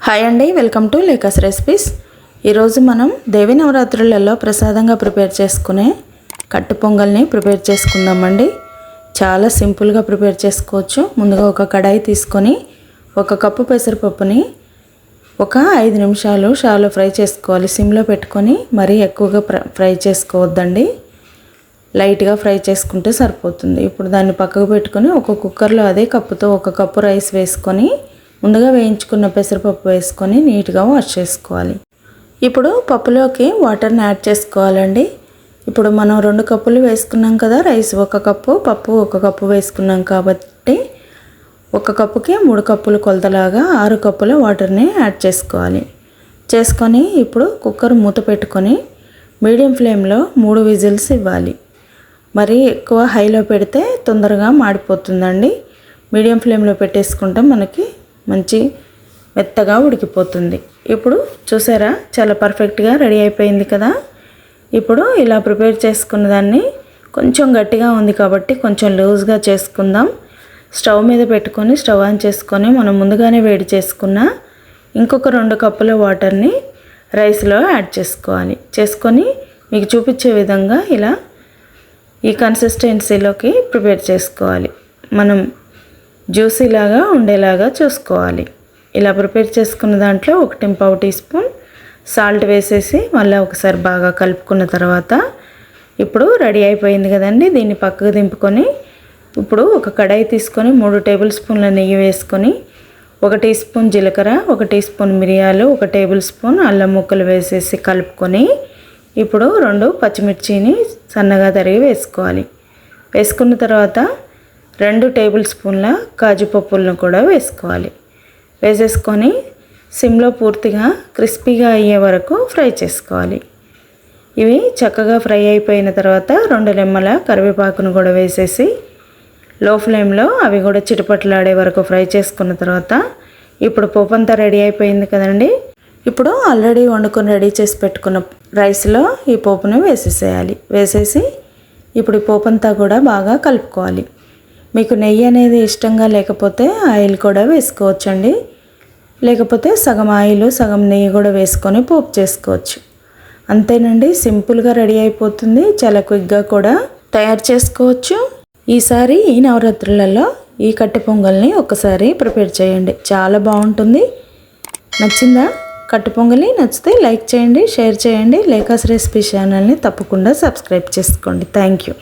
Hi అండి, welcome to లేకాస్ recipes. ఈరోజు మనం దేవి నవరాత్రులలో ప్రసాదంగా ప్రిపేర్ చేసుకునే కట్టు పొంగల్ని ప్రిపేర్ చేసుకుందామండి. చాలా సింపుల్గా ప్రిపేర్ చేసుకోవచ్చు. ముందుగా ఒక కడాయి తీసుకొని 1 కప్పు పెసరపప్పుని ఒక 5 నిమిషాలు షాలో ఫ్రై చేసుకోవాలి. సిమ్లో పెట్టుకొని మరీ ఎక్కువగా ఫ్రై చేసుకోవద్దండి, లైట్గా ఫ్రై చేసుకుంటే సరిపోతుంది. ఇప్పుడు దాన్ని పక్కకు పెట్టుకొని ఒక కుక్కర్లో అదే కప్పుతో 1 కప్పు రైస్ వేసుకొని ముందుగా వేయించుకున్న పెసరపప్పు వేసుకొని నీట్గా వాష్ చేసుకోవాలి. ఇప్పుడు పప్పులోకి వాటర్ని యాడ్ చేసుకోవాలండి. ఇప్పుడు మనం 2 కప్పులు వేసుకున్నాం కదా, రైస్ 1 కప్పు, పప్పు 1 కప్పు వేసుకున్నాం కాబట్టి 1 కప్పుకి 3 కప్పులు కొలతలాగా 6 కప్పుల వాటర్ని యాడ్ చేసుకోవాలి. చేసుకొని ఇప్పుడు కుక్కర్ మూత పెట్టుకొని మీడియం ఫ్లేమ్లో 3 విజిల్స్ ఇవ్వాలి. మరీ ఎక్కువ హైలో పెడితే తొందరగా మాడిపోతుందండి. మీడియం ఫ్లేమ్లో పెట్టేసుకుంటే మనకి మంచి మెత్తగా ఉడికిపోతుంది. ఇప్పుడు చూసారా, చాలా పర్ఫెక్ట్గా రెడీ అయిపోయింది కదా. ఇప్పుడు ఇలా ప్రిపేర్ చేసుకున్న దాన్ని కొంచెం గట్టిగా ఉంది కాబట్టి కొంచెం లూజ్గా చేసుకుందాం. స్టవ్ మీద పెట్టుకొని స్టవ్ ఆన్ చేసుకొని మనం ముందుగానే వేడి చేసుకున్న ఇంకొక 2 కప్పుల వాటర్ని రైస్లో యాడ్ చేసుకోవాలి. చేసుకొని మీకు చూపించే విధంగా ఇలా ఈ కన్సిస్టెన్సీలోకి ప్రిపేర్ చేసుకోవాలి. మనం జ్యూసీలాగా ఉండేలాగా చూసుకోవాలి. ఇలా ప్రిపేర్ చేసుకున్న దాంట్లో 1 టీ స్పూన్ సాల్ట్ వేసేసి మళ్ళీ ఒకసారి బాగా కలుపుకున్న తర్వాత ఇప్పుడు రెడీ అయిపోయింది కదండి. దీన్ని పక్కకు దింపుకొని ఇప్పుడు ఒక కడాయి తీసుకొని 3 టేబుల్ స్పూన్ల నెయ్యి వేసుకొని 1 టీ స్పూన్ జీలకర్ర, 1 టీ స్పూన్ మిరియాలు, 1 టేబుల్ స్పూన్ అల్లం ముక్కలు వేసేసి కలుపుకొని ఇప్పుడు 2 పచ్చిమిర్చిని సన్నగా తరిగి వేసుకోవాలి. వేసుకున్న తర్వాత 2 టేబుల్ స్పూన్ల కాజు పప్పులను కూడా వేసుకోవాలి. వేసేసుకొని సిమ్లో పూర్తిగా క్రిస్పీగా అయ్యే వరకు ఫ్రై చేసుకోవాలి. ఇవి చక్కగా ఫ్రై అయిపోయిన తర్వాత 2 రెమ్మల కరివేపాకును కూడా వేసేసి లో ఫ్లేమ్లో అవి కూడా చిటపట్లాడే వరకు ఫ్రై చేసుకున్న తర్వాత ఇప్పుడు పోపు అంతా రెడీ అయిపోయింది కదండి. ఇప్పుడు ఆల్రెడీ వండుకొని రెడీ చేసి పెట్టుకున్న రైస్లో ఈ పోపును వేసేసేయాలి. వేసేసి ఇప్పుడు ఈ పోపు అంతా కూడా బాగా కలుపుకోవాలి. మీకు నెయ్యి అనేది ఇష్టంగా లేకపోతే ఆయిల్ కూడా వేసుకోవచ్చండి, లేకపోతే సగం ఆయిల్ సగం నెయ్యి కూడా వేసుకొని పోపు చేసుకోవచ్చు. అంతేనండి, సింపుల్గా రెడీ అయిపోతుంది. చాలా క్విక్గా కూడా తయారు చేసుకోవచ్చు. ఈసారి ఈ నవరాత్రులలో ఈ కట్టె పొంగల్ని ఒకసారి ప్రిపేర్ చేయండి, చాలా బాగుంటుంది. నచ్చిందా కట్టె పొంగలి? నచ్చితే లైక్ చేయండి, షేర్ చేయండి. లేకాస్ రెసిపీ ఛానల్ని తప్పకుండా సబ్స్క్రైబ్ చేసుకోండి. Thank you.